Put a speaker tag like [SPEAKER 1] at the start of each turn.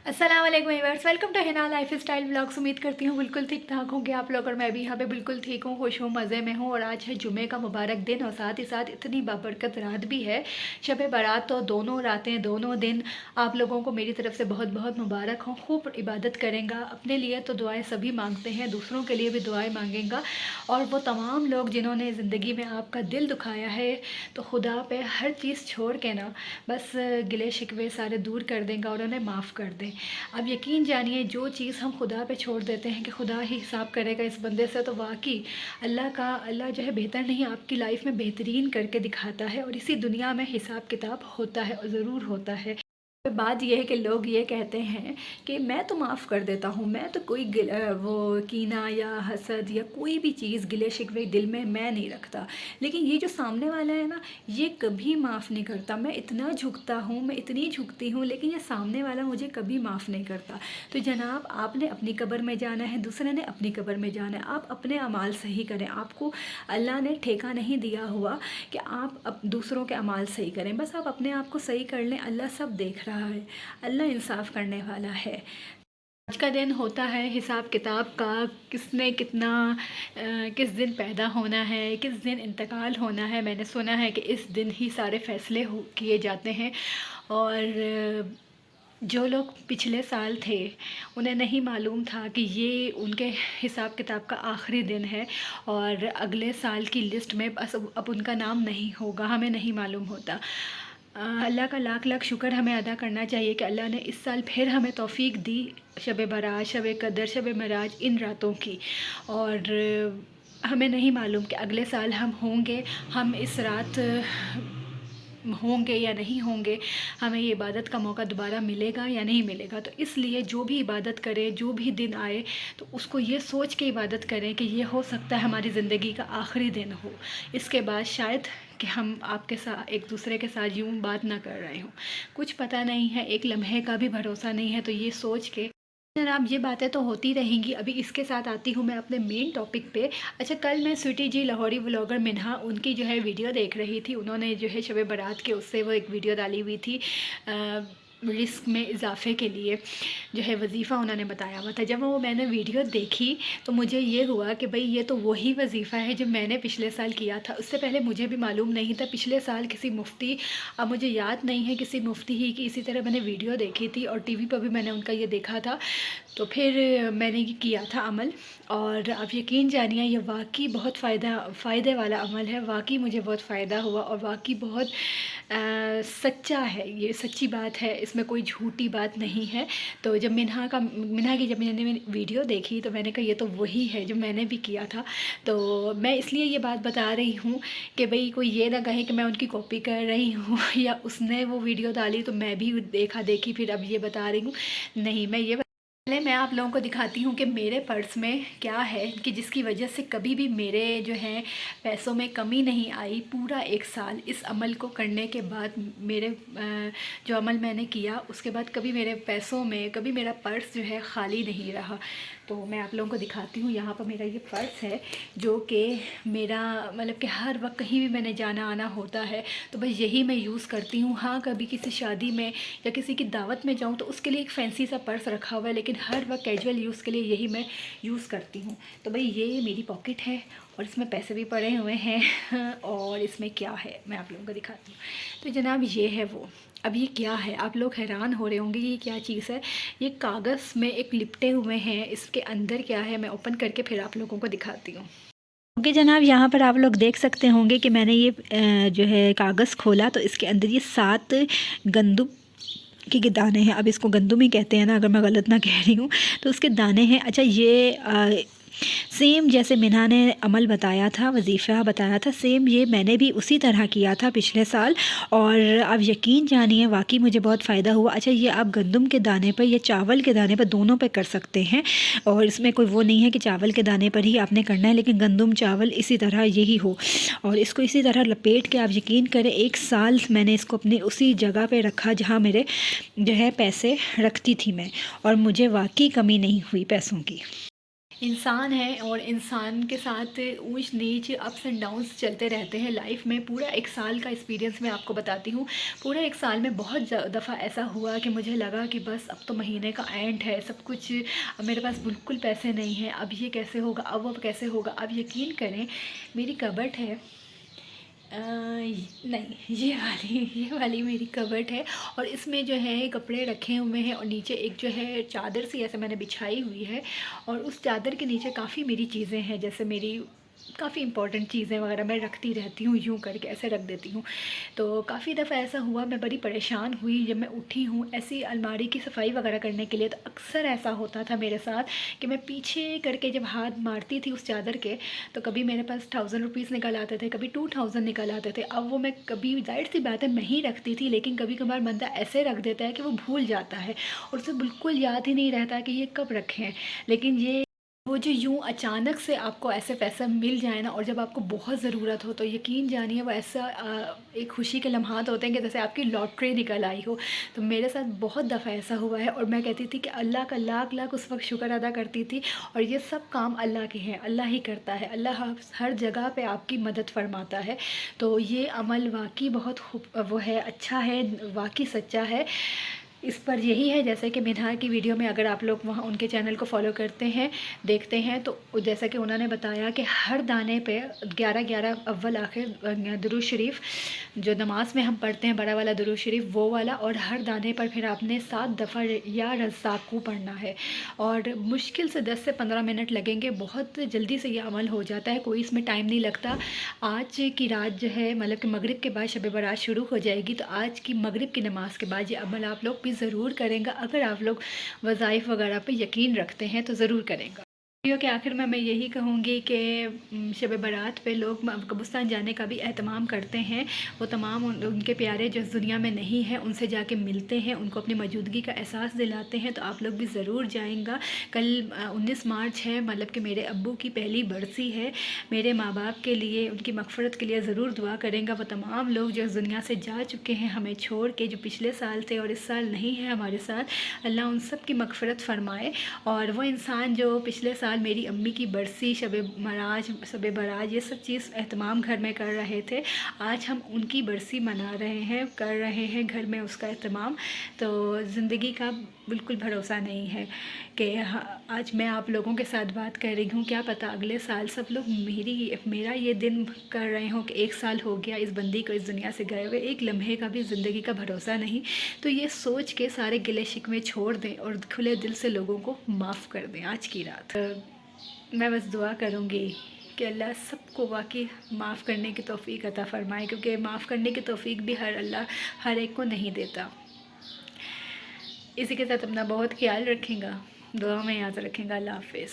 [SPEAKER 1] अस्सलाम वालेकुम viewers, welcome to Hina life style vlogs. उम्मीद करती हूँ बिल्कुल ठीक ठाक होंगे आप लोग, और मैं भी यहाँ पे बिल्कुल ठीक हूँ, खुश हूँ, मज़े में हूँ। और आज है जुमे का मुबारक दिन, और साथ ही साथ इतनी बाबरकत रात भी है, शब बारात। तो दोनों रातें, दोनों दिन आप लोगों को मेरी तरफ से बहुत बहुत मुबारक हो। खूब इबादत करेंगे, अपने लिए तो दुआएँ सभी मांगते हैं, दूसरों के लिए भी दुआएँ मांगेंगे। और वो तमाम लोग जिन्होंने ज़िंदगी में आपका दिल दुखाया है, तो खुदा पे हर चीज़ छोड़ के ना बस गिले शिकवे सारे दूर कर देंगे और उन्हें माफ़ कर दें। अब यकीन जानिए, जो चीज़ हम खुदा पे छोड़ देते हैं कि खुदा ही हिसाब करेगा इस बंदे से, तो वाकई अल्लाह जो है बेहतर नहीं, आपकी लाइफ में बेहतरीन करके दिखाता है। और इसी दुनिया में हिसाब किताब होता है, और ज़रूर होता है। बात यह है कि लोग ये कहते हैं कि मैं तो माफ़ कर देता हूँ, मैं तो कोई वो कीना या हसद या कोई भी चीज़, गिले शिकवे दिल में मैं नहीं रखता। लेकिन ये जो सामने वाला है ना, ये कभी माफ़ नहीं करता। मैं इतना झुकता हूँ, मैं इतनी झुकती हूँ, लेकिन ये सामने वाला मुझे कभी माफ़ नहीं करता। तो जनाब, आपने अपनी कब्र में जाना है, दूसरे ने अपनी कब्र में जाना है। आप अपने अमाल सही करें। आपको अल्लाह ने ठेका नहीं दिया हुआ कि आप दूसरों के अमाल सही करें, बस आप अपने आप को सही कर लें। अल्लाह सब देख रहा है, अल्लाह इंसाफ करने वाला है। आज का दिन होता है हिसाब किताब का, किसने कितना किस दिन पैदा होना है, किस दिन इंतकाल होना है। मैंने सुना है कि इस दिन ही सारे फैसले किए जाते हैं। और जो लोग पिछले साल थे, उन्हें नहीं मालूम था कि ये उनके हिसाब किताब का आखिरी दिन है, और अगले साल की लिस्ट में बस अब उनका नाम नहीं होगा, हमें नहीं मालूम होता। अल्लाह का लाख लाख शुक्र हमें अदा करना चाहिए कि अल्लाह ने इस साल फिर हमें तौफीक दी, शब बारात, शब कदर, शब मराज, इन रातों की। और हमें नहीं मालूम कि अगले साल हम होंगे, हम इस रात होंगे या नहीं होंगे, हमें ये इबादत का मौका दोबारा मिलेगा या नहीं मिलेगा। तो इसलिए जो भी इबादत करें, जो भी दिन आए, तो उसको ये सोच के इबादत करें कि ये हो सकता है हमारी ज़िंदगी का आखिरी दिन हो। इसके बाद शायद कि हम आपके साथ, एक दूसरे के साथ यूँ बात ना कर रहे हों। कुछ पता नहीं है, एक लम्हे का भी भरोसा नहीं है। तो ये सोच के जनाब, ये बातें तो होती रहेंगी। अभी इसके साथ आती हूँ मैं अपने मेन टॉपिक पे। अच्छा, कल मैं स्वीटी जी, लाहौरी व्लॉगर मिन्हा, उनकी जो है वीडियो देख रही थी। उन्होंने जो है शब बारात के उससे वो एक वीडियो डाली हुई थी, रिस्क में इजाफे के लिए जो है वजीफ़ा उन्होंने बताया हुआ था। जब वो मैंने वीडियो देखी, तो मुझे ये हुआ कि भाई ये तो वही वजीफ़ा है जो मैंने पिछले साल किया था। उससे पहले मुझे भी मालूम नहीं था। पिछले साल किसी मुफ्ती, अब मुझे याद नहीं है किसी मुफ्ती ही की इसी तरह मैंने वीडियो देखी थी, और टीवी पर भी मैंने उनका ये देखा था। तो फिर मैंने ये किया था अमल, और आप यकीन जानिए, ये वाकई बहुत फ़ायदे वाला अमल है। वाकई मुझे बहुत फ़ायदा हुआ, और वाकई बहुत सच्चा है, ये सच्ची बात है, इसमें कोई झूठी बात नहीं है। तो जब मिन्हा की जब मैंने वीडियो देखी, तो मैंने कहा ये तो वही है जो मैंने भी किया था। तो मैं इसलिए ये बात बता रही हूँ कि भाई कोई ये ना कहे कि मैं उनकी कॉपी कर रही हूँ या उसने वो वीडियो डाली तो मैं भी देखा देखी फिर अब ये बता रही हूँ। नहीं, पहले मैं आप लोगों को दिखाती हूँ कि मेरे पर्स में क्या है, कि जिसकी वजह से कभी भी मेरे जो है पैसों में कमी नहीं आई। पूरा एक साल इस अमल को करने के बाद, मेरे जो अमल मैंने किया उसके बाद, कभी मेरे पैसों में, कभी मेरा पर्स जो है ख़ाली नहीं रहा। तो मैं आप लोगों को दिखाती हूँ। यहाँ पर मेरा ये पर्स है, जो कि मेरा मतलब कि हर वक्त कहीं भी मैंने जाना आना होता है तो बस यही मैं यूज़ करती हूँ। हाँ, कभी किसी शादी में या किसी की दावत में जाऊँ तो उसके लिए एक फैंसी सा पर्स रखा हुआ है, लेकिन हर वक्त कैजुअल यूज़ के लिए यही मैं यूज़ करती हूँ। तो भाई ये मेरी पॉकेट है, और इसमें पैसे भी पड़े हुए हैं और इसमें क्या है मैं आप लोगों को दिखाती हूँ। तो जनाब, ये है वो। अब ये क्या है, आप लोग हैरान हो रहे होंगे ये क्या चीज़ है। ये कागज़ में एक लिपटे हुए हैं, इसके अंदर क्या है मैं ओपन करके फिर आप लोगों को दिखाती हूँ। ओके जनाब, यहाँ पर आप लोग देख सकते होंगे कि मैंने ये जो है कागज़ खोला, तो इसके अंदर ये 7 गंदम के दाने हैं। अब इसको गंदम ही कहते हैं ना, अगर मैं गलत ना कह रही हूँ, तो उसके दाने हैं। अच्छा, ये सेम जैसे मिन्हा ने अमल बताया था, वजीफ़ा बताया था, सेम ये मैंने भी उसी तरह किया था पिछले साल, और अब यकीन जानिए वाकई मुझे बहुत फ़ायदा हुआ। अच्छा, ये आप गंदम के दाने पर या चावल के दाने पर, दोनों पर कर सकते हैं, और इसमें कोई वो नहीं है कि चावल के दाने पर ही आपने करना है, लेकिन गंदम चावल इसी तरह यही हो। और इसको इसी तरह लपेट के, आप यकीन करें, एक साल मैंने इसको अपनी उसी जगह पर रखा जहाँ मेरे जो है पैसे रखती थी मैं, और मुझे वाकई कमी नहीं हुई पैसों की। انسان ہے اور انسان کے ساتھ اونچ نیچ اپس اینڈ ڈاؤنس چلتے رہتے ہیں لائف میں. پورا ایک سال کا ایکسپیرینس میں آپ کو بتاتی ہوں. پورا ایک سال میں بہت دفعہ ایسا ہوا کہ مجھے لگا کہ بس اب تو مہینے کا اینڈ ہے, سب کچھ اب میرے پاس بالکل پیسے نہیں ہیں, اب یہ کیسے ہوگا, اب کیسے ہوگا. اب یقین کریں میری کبٹ ہے, نہیں یہ والی میری کبٹ ہے, اور اس میں جو ہے کپڑے رکھے ہوئے ہیں, اور نیچے ایک جو ہے چادر سی ایسے میں نے بچھائی ہوئی ہے, اور اس چادر کے نیچے کافی میری چیزیں ہیں, جیسے میری کافی امپورٹنٹ چیزیں وغیرہ میں رکھتی رہتی ہوں, یوں کر کے ایسے رکھ دیتی ہوں. تو کافی دفعہ ایسا ہوا, میں بڑی پریشان ہوئی جب میں اٹھی ہوں ایسی الماری کی صفائی وغیرہ کرنے کے لیے. تو اکثر ایسا ہوتا تھا میرے ساتھ کہ میں پیچھے کر کے جب ہاتھ مارتی تھی اس چادر کے, تو کبھی میرے پاس 1000 روپیز نکل آتے تھے, کبھی 2000 نکل آتے تھے. اب وہ میں کبھی, ظاہر سی بات ہے میں ہی رکھتی تھی, لیکن کبھی کبھار بندہ ایسے رکھ دیتا ہے کہ وہ بھول جاتا ہے, اور اسے بالکل یاد ہی نہیں رہتا کہ یہ کب رکھے ہیں. لیکن یہ وہ جو یوں اچانک سے آپ کو ایسے پیسہ مل جائے نا, اور جب آپ کو بہت ضرورت ہو, تو یقین جانیے وہ ایسا ایک خوشی کے لمحات ہوتے ہیں کہ جیسے آپ کی لاٹری نکل آئی ہو. تو میرے ساتھ بہت دفعہ ایسا ہوا ہے, اور میں کہتی تھی کہ اللہ کا لاکھ لاکھ اس وقت شکر ادا کرتی تھی. اور یہ سب کام اللہ کے ہیں, اللہ ہی کرتا ہے, اللہ ہر جگہ پہ آپ کی مدد فرماتا ہے. تو یہ عمل واقعی بہت وہ ہے, اچھا ہے, واقعی سچا ہے. اس پر یہی ہے, جیسے کہ مینہار کی ویڈیو میں اگر آپ لوگ وہاں ان کے چینل کو فالو کرتے ہیں, دیکھتے ہیں, تو جیسا کہ انہوں نے بتایا کہ ہر دانے پہ 11 اول آخر درود شریف جو نماز میں ہم پڑھتے ہیں, بڑا والا درود شریف وہ والا, اور ہر دانے پر پھر آپ نے 7 دفعہ یا رزاق کو پڑھنا ہے. اور مشکل سے 10 سے 15 منٹ لگیں گے, بہت جلدی سے یہ عمل ہو جاتا ہے, کوئی اس میں ٹائم نہیں لگتا. آج کی رات جو ہے, مطلب کہ مغرب کے بعد شب برات شروع ہو جائے گی, تو آج کی مغرب کی نماز کے بعد یہ عمل آپ لوگ بھی ضرور کریں گا. اگر آپ لوگ وظائف وغیرہ پہ یقین رکھتے ہیں تو ضرور کریں گا. ویڈیو کے آخر میں یہی کہوں گی کہ شب برات پہ لوگ قبرستان جانے کا بھی اہتمام کرتے ہیں. وہ تمام ان کے پیارے جو اس دنیا میں نہیں ہیں ان سے جا کے ملتے ہیں, ان کو اپنی موجودگی کا احساس دلاتے ہیں. تو آپ لوگ بھی ضرور جائیں گا. کل 19 مارچ ہے, مطلب کہ میرے ابو کی پہلی برسی ہے. میرے ماں باپ کے لیے, ان کی مغفرت کے لیے ضرور دعا کریں گا. وہ تمام لوگ جو اس دنیا سے جا چکے ہیں ہمیں چھوڑ کے, جو پچھلے سال تھے اور اس سال نہیں ہے ہمارے ساتھ, اللہ ان سب کی مغفرت فرمائے. اور وہ انسان جو پچھلے سال میری امی کی برسی, شب برات یہ سب چیز اہتمام گھر میں کر رہے تھے, آج ہم ان کی برسی منا رہے ہیں, کر رہے ہیں گھر میں اس کا اہتمام. تو زندگی کا بالکل بھروسہ نہیں ہے کہ آج میں آپ لوگوں کے ساتھ بات کر رہی ہوں, کیا پتہ اگلے سال سب لوگ میرا یہ دن کر رہے ہوں کہ 1 سال ہو گیا اس بندی کو اس دنیا سے گئے ہوئے. ایک لمحے کا بھی زندگی کا بھروسہ نہیں. تو یہ سوچ کے سارے گلے شکوے چھوڑ دیں اور کھلے دل سے لوگوں کو معاف کر دیں آج کی رات. میں بس دعا کروں گی کہ اللہ سب کو واقعی معاف کرنے کی توفیق عطا فرمائے, کیونکہ معاف کرنے کی توفیق بھی اللہ ہر ایک کو نہیں دیتا. اسی کے ساتھ اپنا بہت خیال رکھیں گا, دعا میں یاد رکھیں گا. اللہ حافظ.